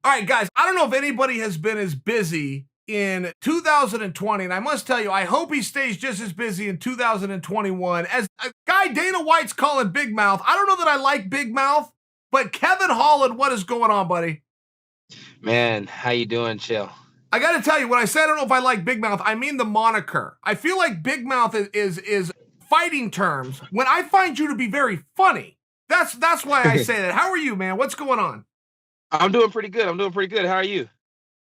All right, guys, I don't know if anybody has been as busy in 2020, and I must tell you, I hope he stays just as busy in 2021 as a guy Dana White's calling Big Mouth. I don't know that I like Big Mouth, but Kevin Holland, what is going on, buddy? Man, how you doing, Chael? I got to tell you, when I say I don't know if I like Big Mouth, I mean the moniker. I feel like Big Mouth is fighting terms when I find you to be very funny. That's why I say that. How are you, man? What's going on? I'm doing pretty good. I'm doing pretty good. How are you?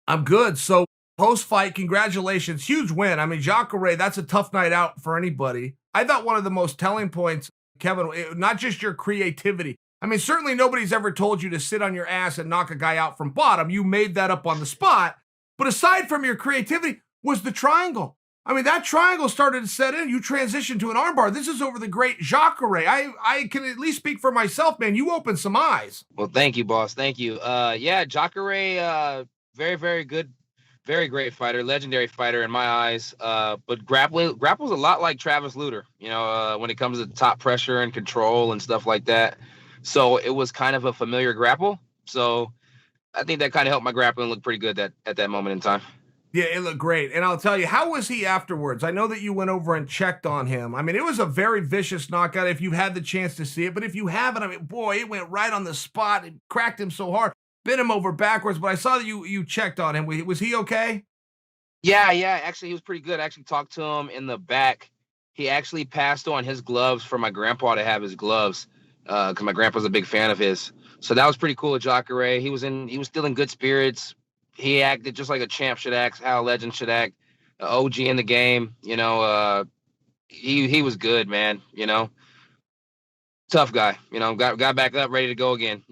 I'm good. So post-fight, congratulations. Huge win. I mean, Jacare, that's a tough night out for anybody. I thought one of the most telling points, Kevin, not just your creativity. I mean, certainly nobody's ever told you to sit on your ass and knock a guy out from bottom. You made that up on the spot. But aside from your creativity was the triangle. I mean, that triangle started to set in. You transitioned to an armbar. This is over the great Jacare. I can at least speak for myself, man. You opened some eyes. Well, thank you, boss. Thank you. Yeah, Jacare, very, very good, very great fighter, legendary fighter in my eyes. But grapples a lot like Travis Lutter, when it comes to top pressure and control and stuff like that. So it was kind of a familiar grapple. So I think that kind of helped my grappling look pretty good at that moment in time. Yeah, it looked great. And I'll tell you, how was he afterwards? I know that you went over and checked on him. I mean, it was a very vicious knockout if you've had the chance to see it. But if you haven't, I mean, boy, it went right on the spot. It cracked him so hard, bent him over backwards. But I saw that you checked on him. Was he okay? Yeah. Actually, he was pretty good. I actually talked to him in the back. He actually passed on his gloves for my grandpa to have his gloves because my grandpa's a big fan of his. So that was pretty cool at Jacare. He was still in good spirits. He acted just like a champ should act, how a legend should act. OG in the game, he was good, man. Tough guy. Got back up, ready to go again.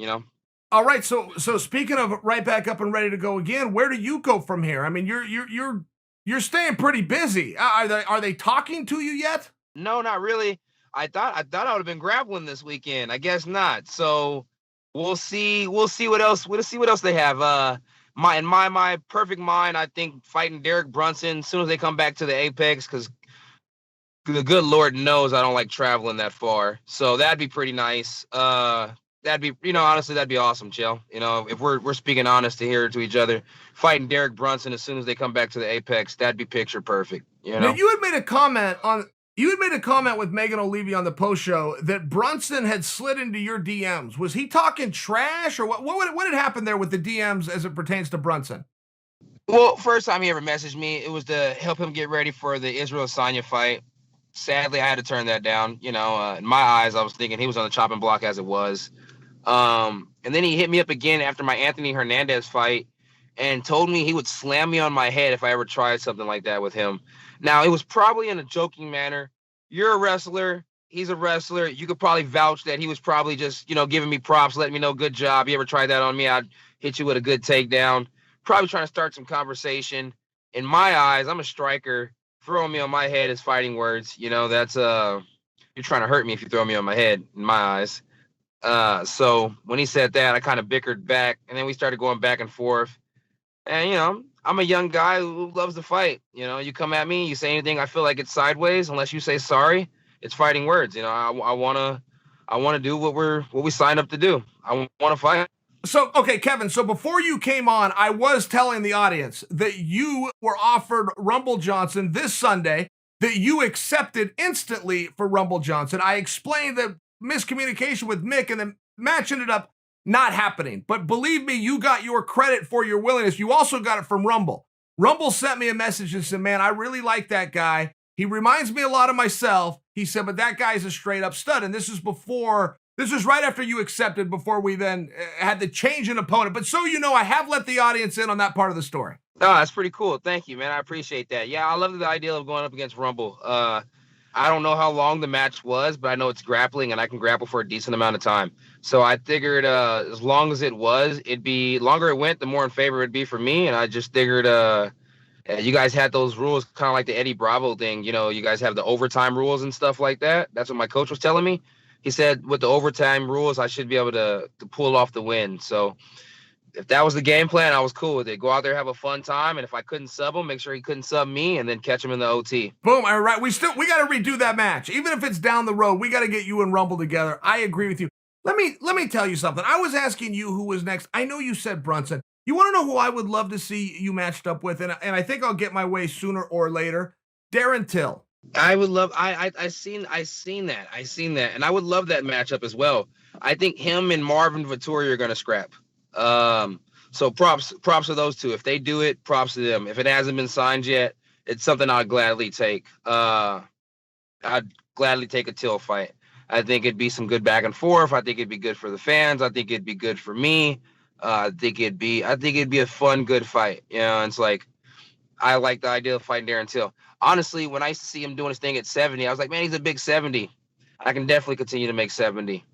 All right. So speaking of right back up and ready to go again, where do you go from here? I mean, you're staying pretty busy. Are they talking to you yet? No, not really. I thought I would have been grappling this weekend. I guess not. So we'll see. We'll see what else. We'll see what else they have. My perfect mind, I think fighting Derek Brunson as soon as they come back to the Apex, because the good Lord knows I don't like traveling that far. So that'd be pretty nice. That'd be, honestly, that'd be awesome, Chael. If we're speaking honest to each other, fighting Derek Brunson as soon as they come back to the Apex, that'd be picture perfect. Now, you had made a comment with Megan O'Leary on the post show that Brunson had slid into your DMs. Was he talking trash, or what had happened there with the DMs as it pertains to Brunson? Well, first time he ever messaged me, it was to help him get ready for the Israel Adesanya fight. Sadly, I had to turn that down. In my eyes, I was thinking he was on the chopping block as it was. And then he hit me up again after my Anthony Hernandez fight and told me he would slam me on my head if I ever tried something like that with him. Now, it was probably in a joking manner. You're a wrestler. He's a wrestler. You could probably vouch that he was probably just, giving me props, letting me know, good job. You ever tried that on me? I'd hit you with a good takedown. Probably trying to start some conversation. In my eyes, I'm a striker. Throwing me on my head is fighting words. That's you're trying to hurt me if you throw me on my head, in my eyes. So when he said that, I kind of bickered back, and then we started going back and forth. And, I'm a young guy who loves to fight. You come at me, you say anything, I feel like it's sideways. Unless you say sorry, it's fighting words. I wanna do what we signed up to do. I want to fight. So, okay, Kevin, so before you came on, I was telling the audience that you were offered Rumble Johnson this Sunday, that you accepted instantly for Rumble Johnson. I explained the miscommunication with Mick, and the match ended up not happening. But believe me, you got your credit for your willingness. You also got it from Rumble. Rumble sent me a message and said, man, I really like that guy. He reminds me a lot of myself. He said, but that guy's a straight up stud. And this was right after you accepted, before we then had to change an opponent. But so I have let the audience in on that part of the story. Oh, that's pretty cool. Thank you, man. I appreciate that. Yeah, I love the idea of going up against Rumble. I don't know how long the match was, but I know it's grappling, and I can grapple for a decent amount of time. So I figured as long as it was, longer it went, the more in favor it'd be for me. And I just figured you guys had those rules, kind of like the Eddie Bravo thing. You guys have the overtime rules and stuff like that. That's what my coach was telling me. He said with the overtime rules, I should be able to pull off the win. So if that was the game plan, I was cool with it. Go out there, have a fun time, and if I couldn't sub him, make sure he couldn't sub me, and then catch him in the OT. Boom. All right. We got to redo that match. Even if it's down the road, we got to get you and Rumble together. I agree with you. Let me tell you something. I was asking you who was next. I know you said Brunson. You want to know who I would love to see you matched up with, and I think I'll get my way sooner or later. Darren Till. I would love. I seen that, and I would love that matchup as well. I think him and Marvin Vettori are gonna scrap. So props to those two. If they do it, props to them. If it hasn't been signed yet, it's something I'd gladly take. I'd gladly take a Till fight. I think it'd be some good back and forth. I think it'd be good for the fans. I think it'd be good for me. I think it'd be a fun, good fight. You know, it's like I like the idea of fighting Darren Till. Honestly, when I used to see him doing his thing at 70, I was like, man, he's a big 70. I can definitely continue to make 70.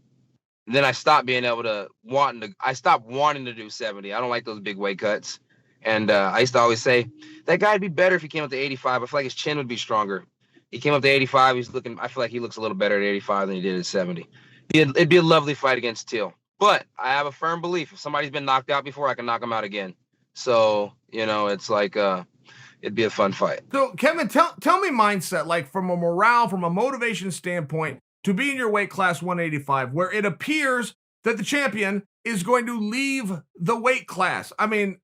And then I stopped being able to I stopped wanting to do 70. I don't like those big weight cuts. And I used to always say, that guy'd be better if he came up to 85. I feel like his chin would be stronger. He came up to 85. I feel like he looks a little better at 85 than he did at 70. It'd be a lovely fight against Till. But I have a firm belief, if somebody's been knocked out before, I can knock him out again. So, it's like, it'd be a fun fight. So, Kevin, tell me mindset, like from a morale, from a motivation standpoint, to be in your weight class 185, where it appears that the champion is going to leave the weight class. I mean,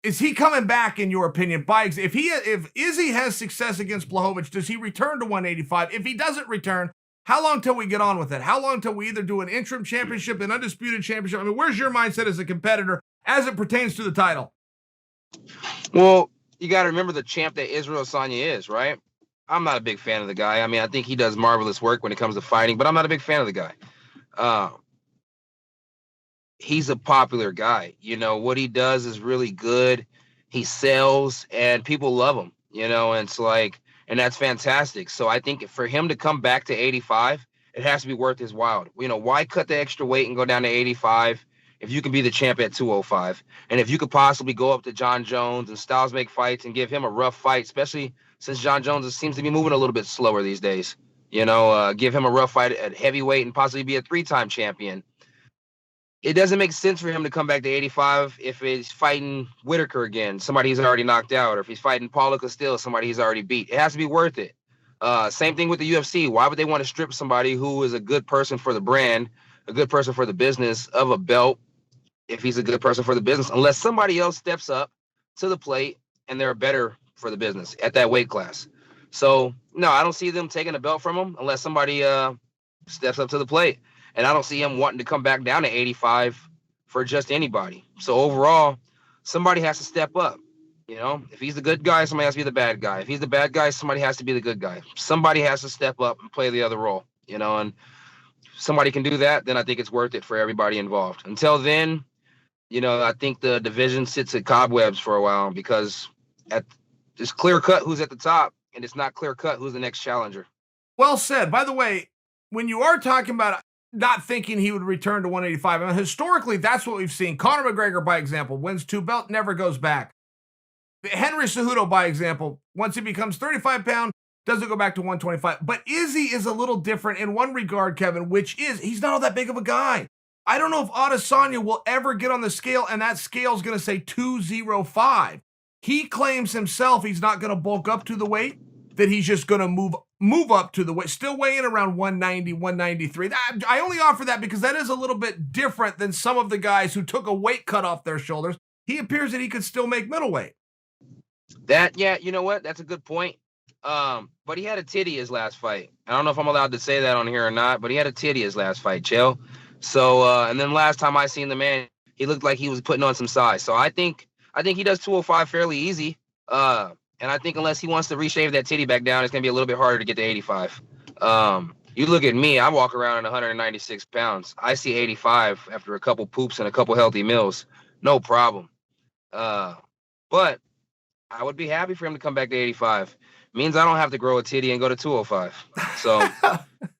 is he coming back, in your opinion? If Izzy has success against Blachowicz, does he return to 185? If he doesn't return, how long till we get on with it? How long till we either do an interim championship, an undisputed championship? I mean, where's your mindset as a competitor as it pertains to the title? Well, you got to remember the champ that Israel Adesanya is, right? I'm not a big fan of the guy. I mean, I think he does marvelous work when it comes to fighting, but I'm not a big fan of the guy. He's a popular guy. What he does is really good. He sells and people love him, and it's like, and that's fantastic. So I think for him to come back to 85, it has to be worth his while. Why cut the extra weight and go down to 85 if you can be the champ at 205? And if you could possibly go up to John Jones and Styles make fights and give him a rough fight, especially since John Jones seems to be moving a little bit slower these days, give him a rough fight at heavyweight and possibly be a 3-time champion. It doesn't make sense for him to come back to 85 if he's fighting Whitaker again, somebody he's already knocked out, or if he's fighting Paulo Castillo, somebody he's already beat. It has to be worth it. Same thing with the UFC. Why would they want to strip somebody who is a good person for the brand, a good person for the business of a belt, if he's a good person for the business, unless somebody else steps up to the plate and they're better for the business at that weight class? So, no, I don't see them taking a belt from him unless somebody steps up to the plate. And I don't see him wanting to come back down to 85 for just anybody. So overall, somebody has to step up. If he's the good guy, somebody has to be the bad guy. If he's the bad guy, somebody has to be the good guy. Somebody has to step up and play the other role, and somebody can do that, then I think it's worth it for everybody involved. Until then, I think the division sits at cobwebs for a while because it's clear cut who's at the top, and it's not clear cut who's the next challenger. Well said. By the way, when you are talking about not thinking he would return to 185, I mean, historically, that's what we've seen. Conor McGregor, by example, wins 2 belts, never goes back. Henry Cejudo, by example, once he becomes 35 pound, doesn't go back to 125. But Izzy is a little different in one regard, Kevin, which is he's not all that big of a guy. I don't know if Adesanya will ever get on the scale and that scale is going to say 205. He claims himself he's not going to bulk up to the weight, that he's just going to move up to the weight, still weighing around 190, 193. I only offer that because that is a little bit different than some of the guys who took a weight cut off their shoulders. He appears that he could still make middleweight. Yeah, you know what? That's a good point. But he had a titty his last fight. I don't know if I'm allowed to say that on here or not, but he had a titty his last fight, Chael. So, and then last time I seen the man, he looked like he was putting on some size. So I think he does 205 fairly easy. And I think unless he wants to reshave that titty back down, it's going to be a little bit harder to get to 85. You look at me, I walk around at 196 pounds. I see 85 after a couple poops and a couple healthy meals. No problem. But I would be happy for him to come back to 85. Means I don't have to grow a titty and go to 205. So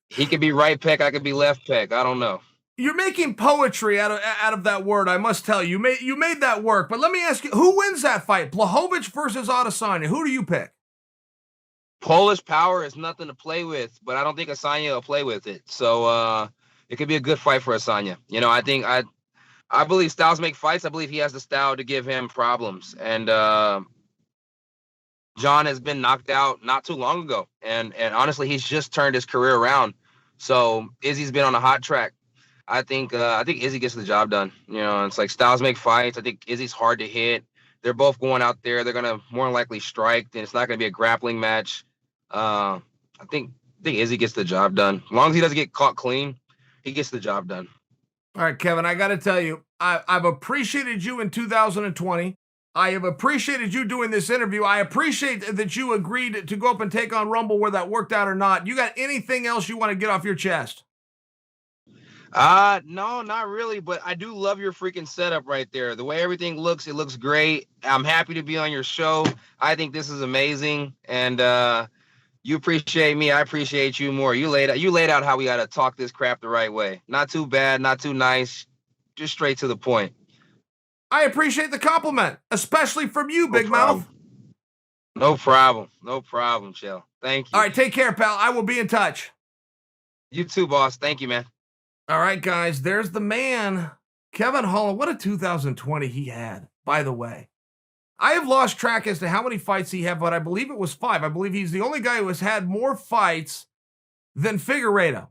he could be right pec, I could be left pec. I don't know. You're making poetry out of that word, I must tell you. You made that work. But let me ask you, who wins that fight? Blachowicz versus Adesanya. Who do you pick? Polish power is nothing to play with, but I don't think Adesanya will play with it. So it could be a good fight for Adesanya. I believe styles make fights. I believe he has the style to give him problems. And John has been knocked out not too long ago. And honestly, he's just turned his career around. So Izzy's been on a hot track. I think Izzy gets the job done. You know, it's like styles make fights. I think Izzy's hard to hit. They're both going out there. They're gonna more than likely strike, and it's not gonna be a grappling match. Uh, I think Izzy gets the job done. As long as he doesn't get caught clean, he gets the job done. All right, Kevin, I got to tell you, I've appreciated you in 2020. I have appreciated you doing this interview. I appreciate that you agreed to go up and take on Rumble, whether that worked out or not. You got anything else you want to get off your chest? No, not really, but I do love your freaking setup right there. The way everything looks, it looks great. I'm happy to be on your show. I think this is amazing, and you appreciate me. I appreciate you more. You laid out how we gotta talk this crap the right way. Not too bad, not too nice, just straight to the point. I appreciate the compliment, especially from you, No Big problem. Mouth. No problem. No problem, Chael. Thank All you. right, take care, pal. I will be in touch. You too, boss. Thank you, man. All right, guys, there's the man, Kevin Holland. What a 2020 he had, by the way. I have lost track as to how many fights he had, but I believe it was 5. I believe he's the only guy who has had more fights than Figueiredo.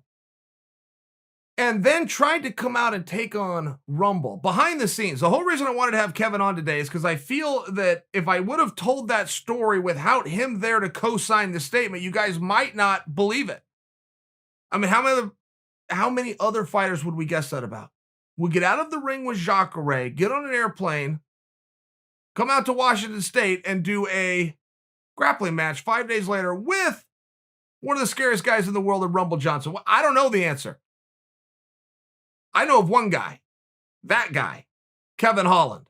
And then tried to come out and take on Rumble. Behind the scenes, the whole reason I wanted to have Kevin on today is because I feel that if I would have told that story without him there to co-sign the statement, you guys might not believe it. I mean, how many other fighters would we guess that about? We get out of the ring with Jacare, get on an airplane, come out to Washington State, and do a grappling match 5 days later with one of the scariest guys in the world, Rumble Johnson. Well, I don't know the answer. I know of one guy, that guy, Kevin Holland.